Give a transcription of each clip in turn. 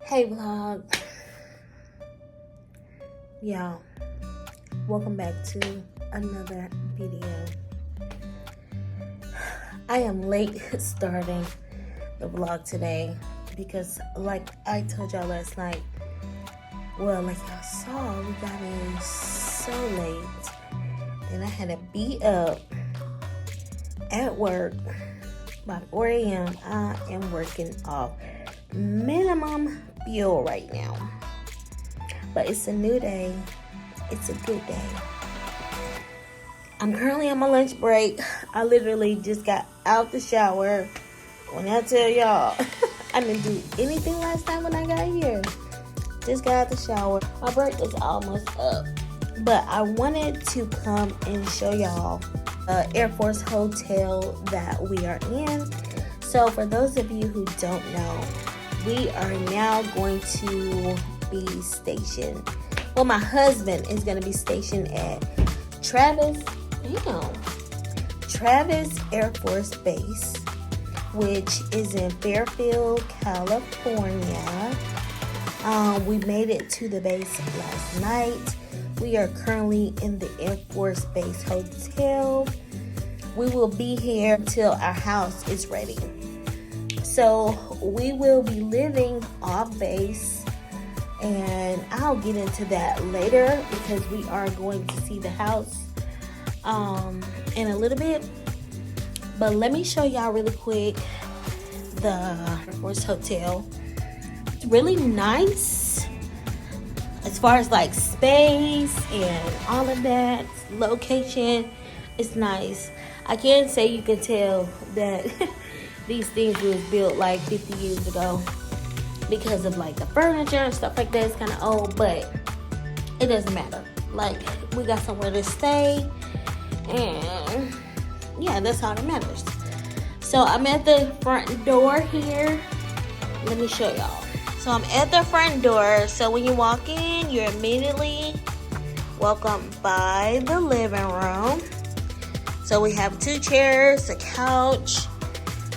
Hey vlog, y'all, welcome back to another video. I am late starting the vlog today because like I told y'all last night, well, like y'all saw, we got in so late and I had to be up at work by 4 a.m. I am working off minimum fuel right now, but it's a new day. It's a good day. I'm currently on my lunch break. I literally just got out the shower. When I tell y'all, I didn't do anything last night when I got here. Just got out the shower. My break is almost up, but I wanted to come and show y'all the Air Force hotel that we are in. So for those of you who don't know, we are now going to be stationed. Well, my husband is going to be stationed at Travis Air Force Base, which is in Fairfield, California. We made it to the base last night. We are currently in the Air Force Base Hotel. We will be here until our house is ready. So we will be living off base, and I'll get into that later because we are going to see the house in a little bit. But let me show y'all really quick the Air Force Hotel. It's really nice as far as like space and all of that. Location is nice. I can't say you can tell that these things was built like 50 years ago because of like the furniture and stuff like that. It's kind of old, but it doesn't matter. Like, we got somewhere to stay, and yeah, that's all that matters. So I'm at the front door here. Let me show y'all. So I'm at the front door. So when you walk in, you're immediately welcomed by the living room. So we have 2 chairs, a couch,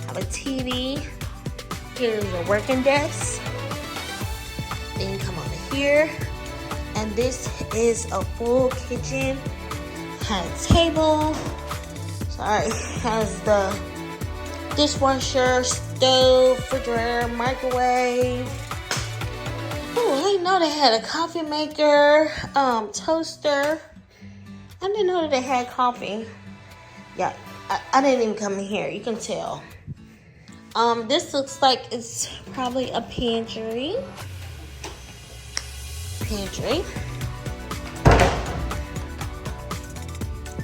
have a TV. Here's a working desk. Then you come over here, and this is a full kitchen. Has a table. Sorry, has the dishwasher, stove, refrigerator, microwave. Oh, I didn't know they had a coffee maker, toaster. I didn't know that they had coffee. Yeah, I didn't even come in here. You can tell. This looks like it's probably a pantry.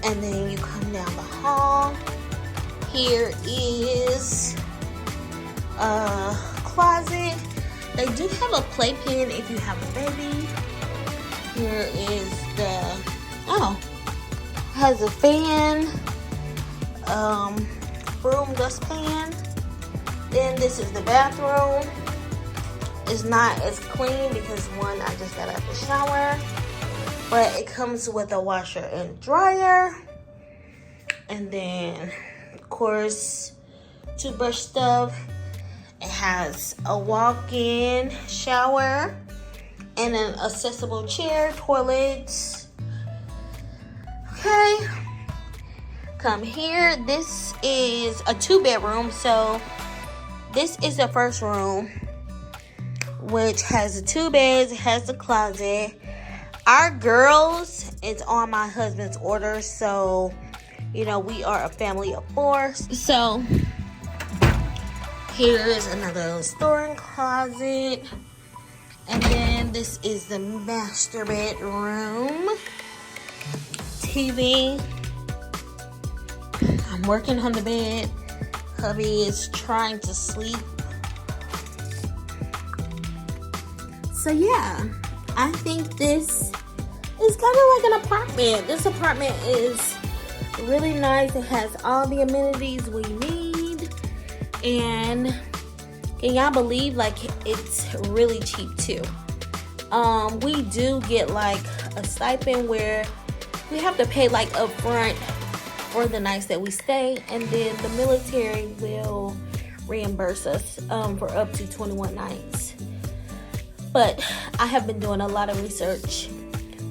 And then you come down the hall. Here is a closet. They do have a playpen if you have a baby. Here is has a fan, broom dustpan. Then this is the bathroom. It's not as clean because one, I just got out the shower, but it comes with a washer and dryer. And then, of course, toothbrush stuff. It has a walk-in shower and an accessible chair, toilets. Okay. Come here. This is a 2-bedroom, so this is the first room, which has 2 beds. It has a closet. Our girls is on my husband's order, so you know we are a family of 4. So here's another storing closet, and then this is the master bedroom. TV. I'm working on the bed. Hubby is trying to sleep. So yeah, I think this is kind of like an apartment. This apartment is really nice. It has all the amenities we need. And can y'all believe, like, it's really cheap too. We do get like a stipend where we have to pay like upfront for the nights that we stay, and then the military will reimburse us for up to 21 nights. But I have been doing a lot of research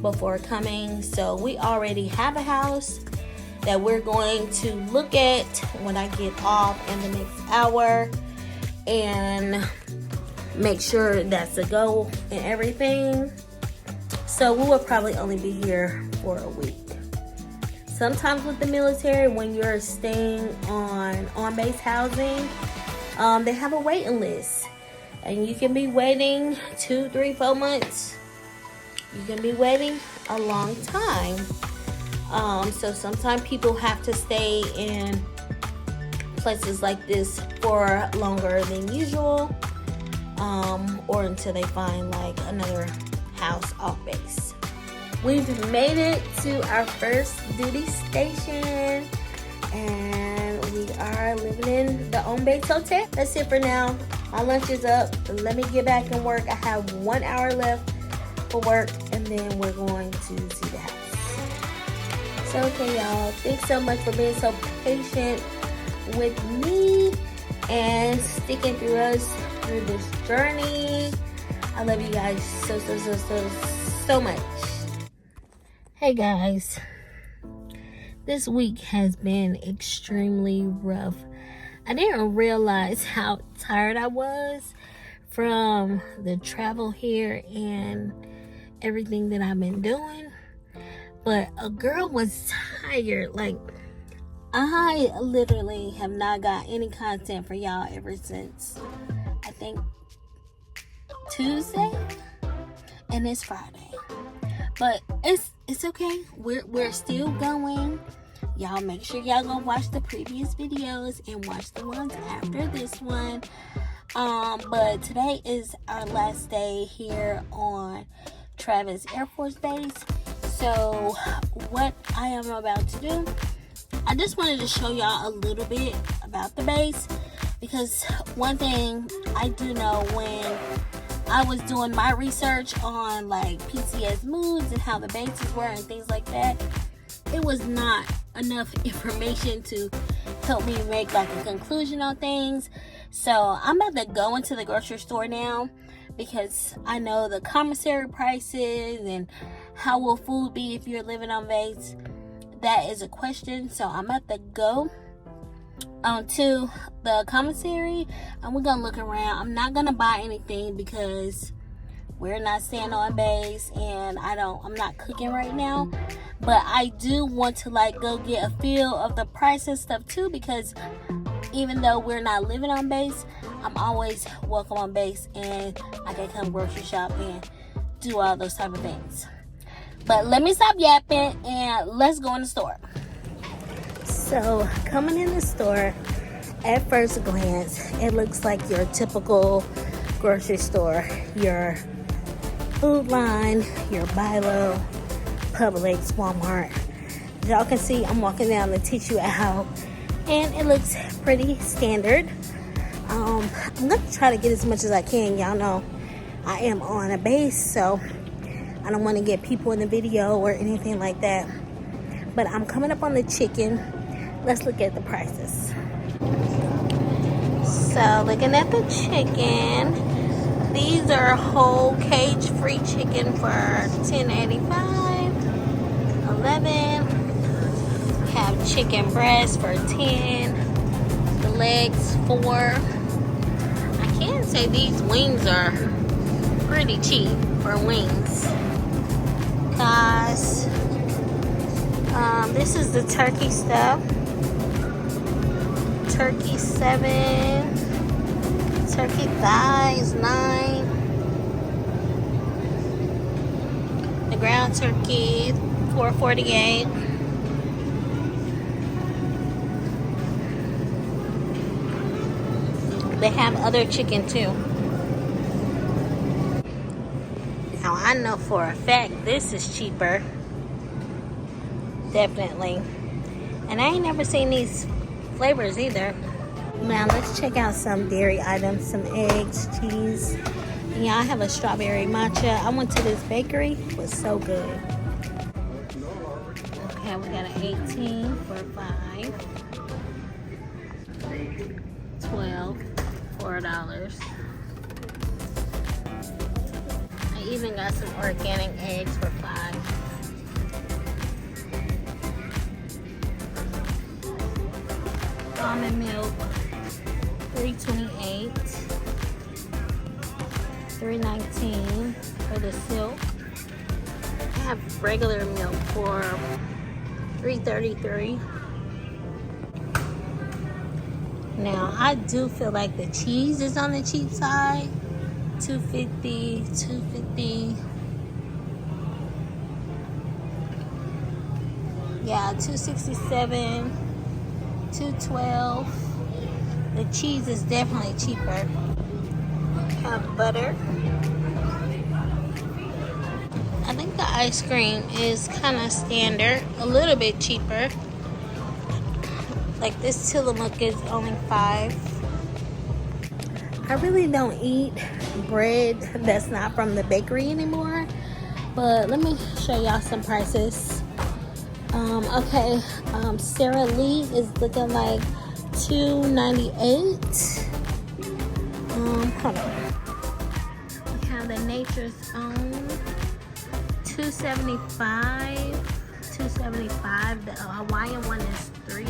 before coming, so we already have a house that we're going to look at when I get off in the next hour and make sure that's a go and everything. So we will probably only be here for a week. Sometimes with the military, when you're staying on base housing, they have a waiting list, and you can be waiting 2, 3, 4 months. You can be waiting a long time. So sometimes people have to stay in places like this for longer than usual, or until they find like another house off base. We've made it to our first duty station, and we are living in the on-base hotel. That's it for now. My lunch is up. Let me get back and work. I have 1 hour left for work, and then we're going to see the house. So, okay, y'all. Thanks so much for being so patient with me and sticking through this journey. I love you guys so much. Hey guys, this week has been extremely rough. I didn't realize how tired I was from the travel here and everything that I've been doing. But a girl was tired. Like, I literally have not got any content for y'all ever since, I think, Tuesday, and it's Friday. But it's okay. We're still going. Y'all make sure y'all go watch the previous videos and watch the ones after this one. But today is our last day here on Travis Air Force Base. So what I am about to do, I just wanted to show y'all a little bit about the base, because one thing I do know, when I was doing my research on like PCS moves and how the bases were and things like that, it was not enough information to help me make like a conclusion on things. So I'm about to go into the grocery store now, because I know the commissary prices and how will food be if you're living on base. That is a question. So I'm about to go to the commissary, and we're gonna look around. I'm not gonna buy anything because we're not staying on base, and I'm not cooking right now. But I do want to like go get a feel of the price and stuff too, because even though we're not living on base, I'm always welcome on base, and I can come grocery shop and do all those type of things. But let me stop yapping and let's go in the store. So coming in the store, at first glance, it looks like your typical grocery store. Your Food Line, your Bilo, Publix, Walmart. As y'all can see, I'm walking down the tissue aisle, and it looks pretty standard. I'm gonna try to get as much as I can. Y'all know I am on a base, so I don't want to get people in the video or anything like that. But I'm coming up on the chicken. Let's look at the prices. So looking at the chicken, these are whole cage-free chicken for $10.85. 11. Have chicken breast for 10. The legs 4. I can say these wings are pretty cheap for wings. Guys, this is the turkey stuff. Turkey 7. Turkey thighs 9. The ground turkey $4.48. They have other chicken too. Now I know for a fact this is cheaper. Definitely. And I ain't never seen these flavors either. Now let's check out some dairy items, some eggs, cheese. And y'all have a strawberry matcha. I went to this bakery. It was so good. Okay, we got an 18 for 5. 12, $4. even got some organic eggs for $5. Almond milk, $3.28. $3.19 for the silk. I have regular milk for $3.33. Now I do feel like the cheese is on the cheap side. $2.50, $2.50. Yeah, $2.67, $2.12. The cheese is definitely cheaper. Have butter. I think the ice cream is kind of standard, a little bit cheaper. Like this Tillamook is only $5. I really don't eat bread that's not from the bakery anymore, but let me show y'all some prices. Okay, Sara Lee is looking like $2.98. Hold on. We have the Nature's Own, $2.75. $2.75. The Hawaiian one is $3.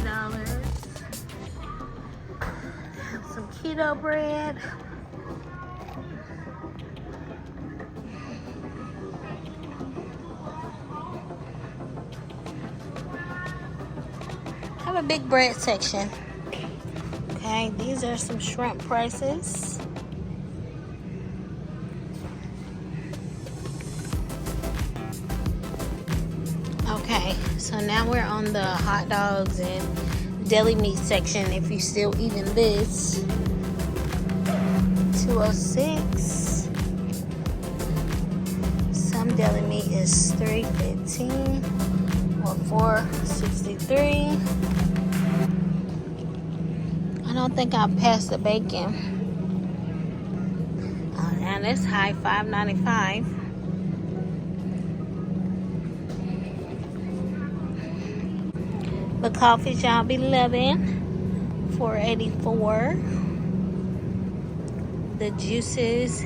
Have some keto bread. Have a big bread section. Okay, these are some shrimp prices. Okay, so now we're on the hot dogs and deli meat section. If you're still eating this, $2.06. Some deli meat is $3.15 or $4.63. I don't think I'll pass the bacon. Oh, now that's high, $5.95. The coffees y'all be loving, $4.84. The juices,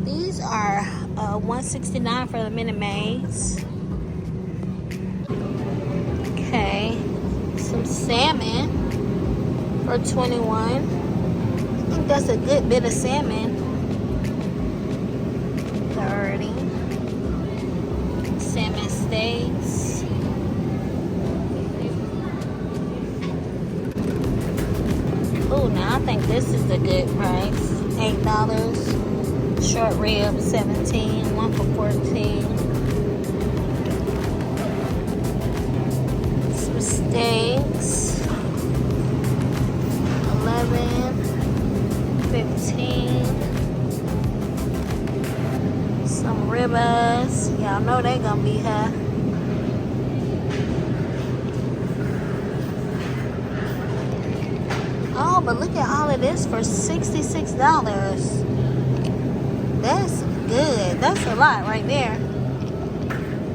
these are $1.69 for the Minute Maids. Okay, some salmon for $21. I think that's a good bit of salmon. $30. Salmon steaks. Oh, now I think this is a good price. $8. Short rib, $17. One for $14. Some steaks. $11. $15. Some ribs. Y'all know they gonna be high. Oh, but look at all of this for $66. That's good. That's a lot right there.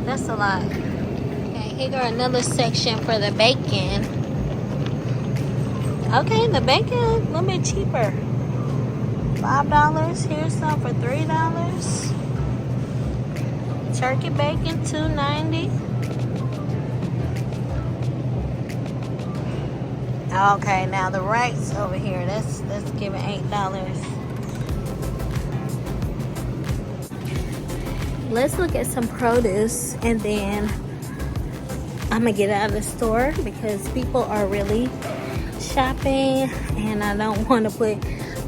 That's a lot. Okay, here go another section for the bacon. Okay, the bacon a little bit cheaper. $5. Here's some for $3. Turkey bacon, $2.90. Okay, now the rice over here, that's giving $8. Let's look at some produce and then I'm gonna get out of the store because people are really shopping and I don't want to put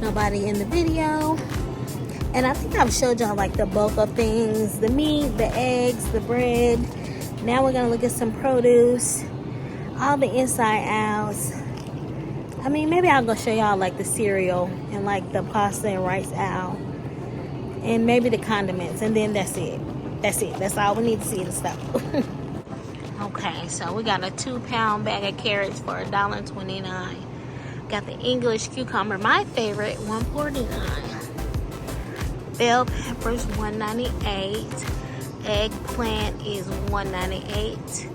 nobody in the video. And I think I've showed y'all like the bulk of things, the meat, the eggs, the bread. Now we're gonna look at some produce, all the inside outs. I mean, maybe I'll go show y'all like the cereal and like the pasta and rice aisle. And maybe the condiments. And then that's it. That's it. That's all we need to see the stuff. Okay, so we got a 2-pound bag of carrots for $1.29. Got the English cucumber, my favorite, $1.49. Bell peppers, $1.98. Eggplant is $1.98.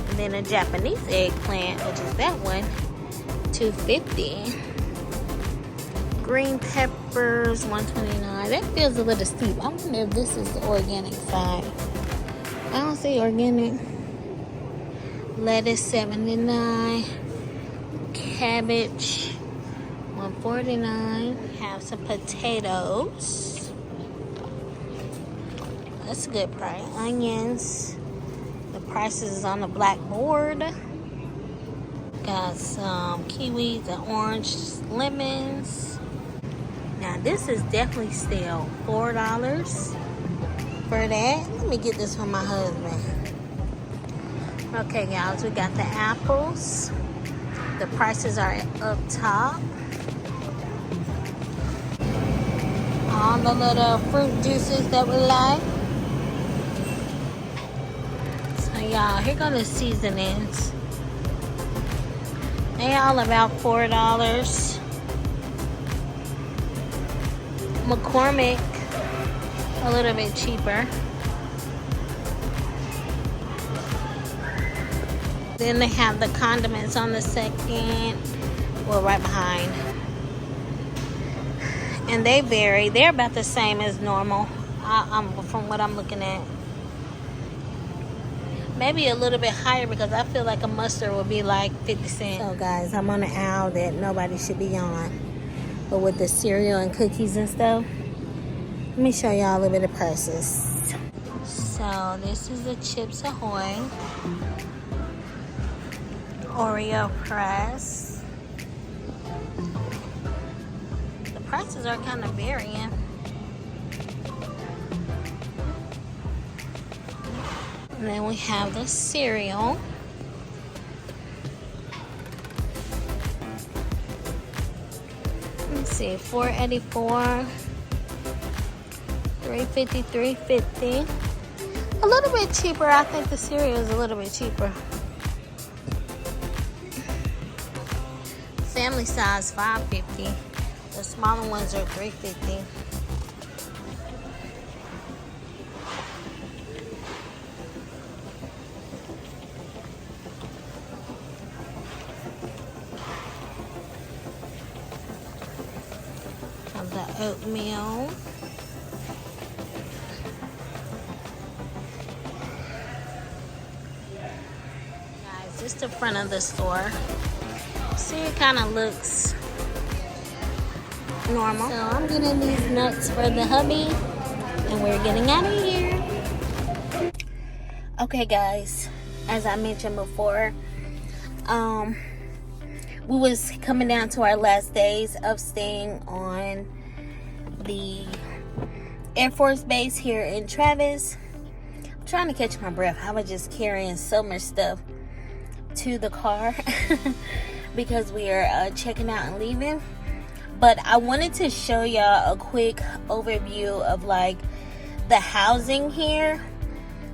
And then a Japanese eggplant, which is that one, $2.50. Green peppers, $1.29. That feels a little steep. I wonder if this is the organic side. I don't see organic. Lettuce, $79. Cabbage, $1.49. Have some potatoes. That's a good price. Onions. The prices is on the blackboard. Got some kiwis and orange lemons. Now this is definitely stale. $4 for that. Let me get this from my husband. Okay, guys, we got the apples. The prices are up top. All the little fruit juices that we like. So y'all, here go the seasonings. They all about $4. McCormick, a little bit cheaper. Then they have the condiments on the second, well, right behind. And they vary. They're about the same as normal, from what I'm looking at. Maybe a little bit higher because I feel like a mustard would be like 50 cents. So guys, I'm on an aisle that nobody should be on. But with the cereal and cookies and stuff, let me show y'all a little bit of prices. So this is the Chips Ahoy. Oreo press. The prices are kind of varying. And then we have the cereal. Let's see, $4.84, $3.50, $3.50. A little bit cheaper. I think the cereal is a little bit cheaper. Family size $5.50. The smaller ones are $3.50. Have the oatmeal. Guys, just the front of the store. See, it kind of looks normal. So I'm getting these nuts for the hubby, and we're getting out of here. Okay, guys, as I mentioned before, we was coming down to our last days of staying on the Air Force Base here in Travis. I'm trying to catch my breath. I was just carrying so much stuff to the car. Because we are checking out and leaving. But I wanted to show y'all a quick overview of like the housing here.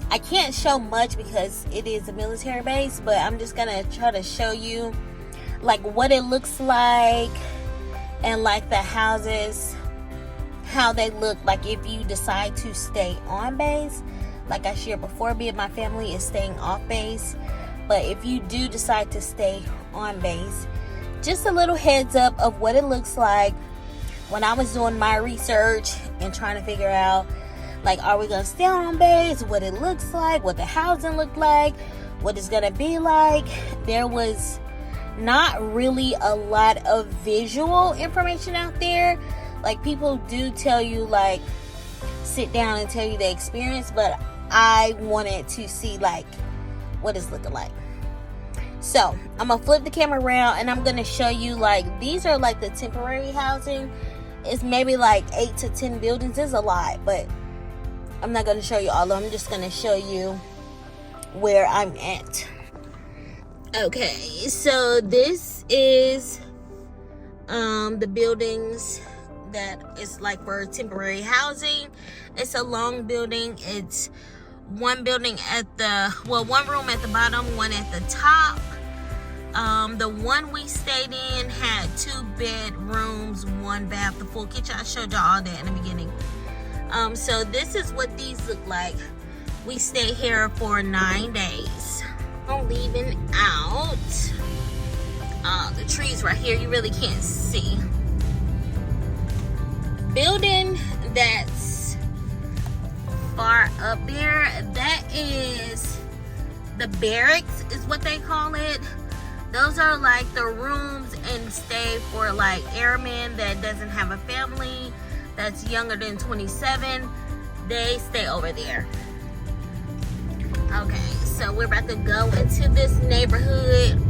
I can't show much because it is a military base, but I'm just gonna try to show you like what it looks like and like the houses, how they look like if you decide to stay on base. Like I shared before, me and my family is staying off base. But if you do decide to stay on base, just a little heads up of what it looks like. When I was doing my research and trying to figure out, like, are we going to stay on base, what it looks like, what the housing looked like, what it's going to be like, there was not really a lot of visual information out there. Like, people do tell you, like, sit down and tell you the experience, but I wanted to see, like, what it's looking like. So I'm gonna flip the camera around and I'm gonna show you, like, these are like the temporary housing. It's maybe like 8 to 10 buildings. It's a lot, but I'm not gonna show you all of them. I'm just gonna show you where I'm at. Okay, so this is the buildings that is like for temporary housing. It's a long building. It's one building at the, well, one room at the bottom, one at the top. The one we stayed in had 2 bedrooms, 1 bath, the full kitchen. I showed y'all all that in the beginning. So this is what these look like. We stay here for 9 days. I'm leaving out. The trees right here, you really can't see. building that's far up there, that is the barracks, is what they call it. Those are like the rooms and stay for like airmen that doesn't have a family, that's younger than 27. They stay over there. Okay, so we're about to go into this neighborhood.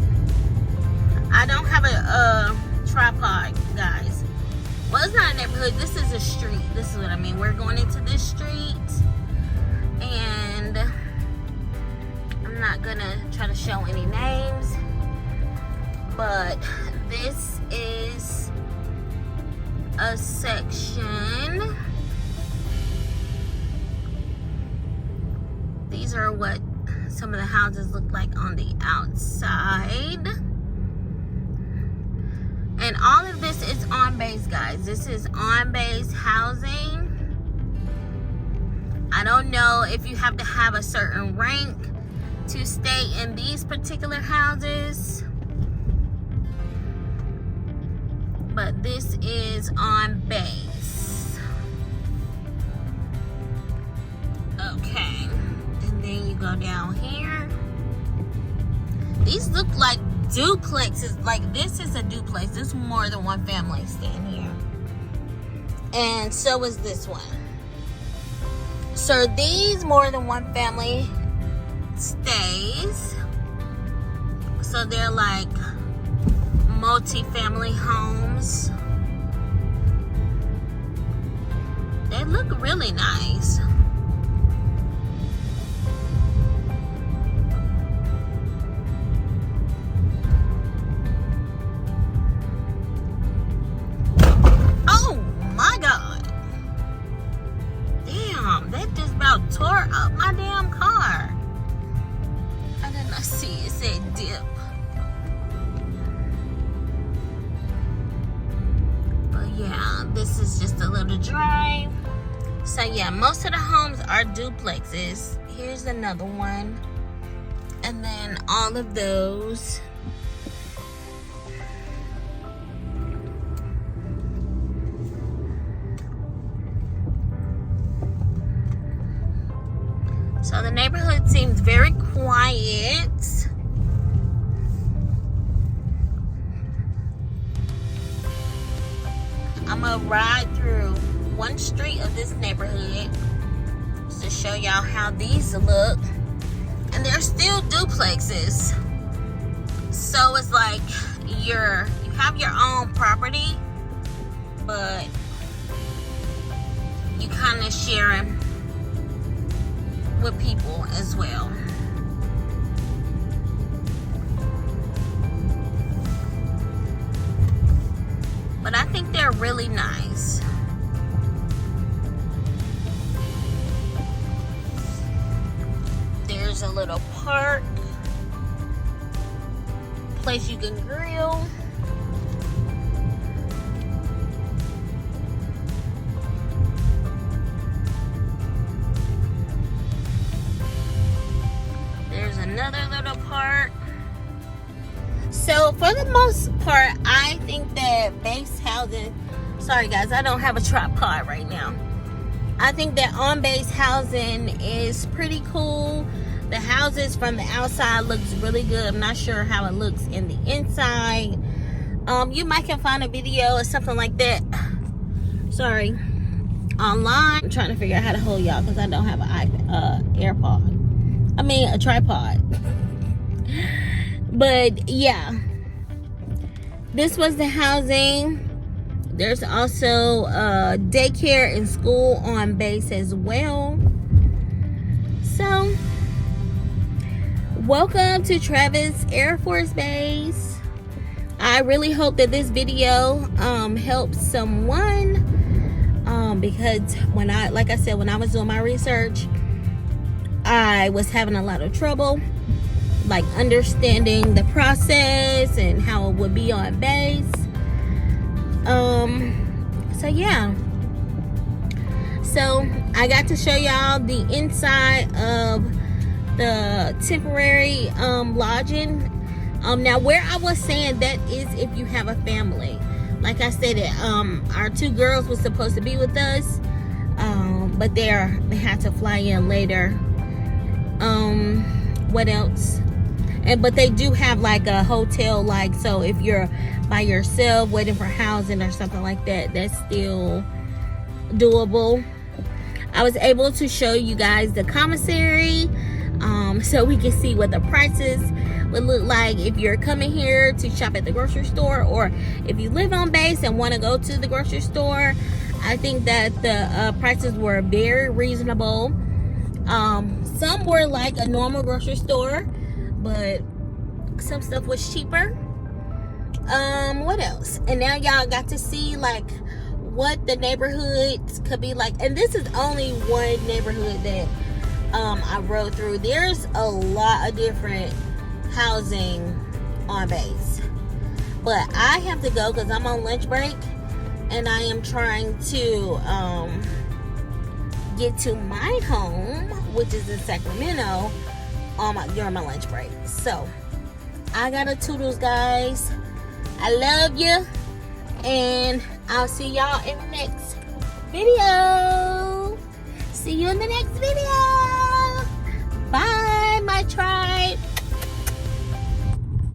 I don't have a tripod, guys. Well, it's not a neighborhood. This is a street. This is what I mean. We're going into this street, and I'm not gonna try to show any names, but this is a section. These are what some of the houses look like on the outside. And all of this is on base, guys. This is on base housing. I don't know if you have to have a certain rank to stay in these particular houses, but this is on base. Okay, and then you go down here. These look like duplexes. Like, this is a duplex. This is more than one family staying here, and so is this one. So these more than one family stays, so they're like multi-family homes. They look really nice. Oh my God. Damn, that just about tore up my damn car. I did not see it said dip. But yeah, this is just a little drive. So yeah, most of the homes are duplexes. Here's another one. And then all of those. So the neighborhood seems very quiet. I'm gonna ride through one street of this neighborhood to show y'all how these look. And they're still duplexes. So it's like you have your own property, but you kind of sharing with people as well. But I think they're really nice. There's a little park, place you can grill. There's another little park. So for the most part, I think that base housing, sorry guys, I don't have a tripod right now. I think that on base housing is pretty cool. The houses from the outside looks really good. I'm not sure how it looks in the inside. You might can find a video or something like that. Sorry, online. I'm trying to figure out how to hold y'all because I don't have an a tripod. But yeah, this was the housing. There's also daycare and school on base as well. So welcome to Travis Air Force Base. I really hope that this video helps someone, because when I was doing my research, I was having a lot of trouble like understanding the process and how it would be on base. So yeah, so I got to show y'all the inside of the temporary lodging. Now where I was saying that is if you have a family, like I said, our 2 girls was supposed to be with us, but they had to fly in later. What else? But they do have like a hotel, like, so if you're by yourself waiting for housing or something like that, that's still doable. I was able to show you guys the commissary, so we can see what the prices would look like if you're coming here to shop at the grocery store, or if you live on base and want to go to the grocery store. I think that the prices were very reasonable. Some were like a normal grocery store, but some stuff was cheaper. What else? And now y'all got to see like what the neighborhoods could be like. And this is only one neighborhood that I rode through. There's a lot of different housing on base, but I have to go because I'm on lunch break, and I am trying to get to my home, which is in Sacramento, during my lunch break. So I gotta toodles, guys. I love you, and I'll see y'all in the next video. See you in the next video.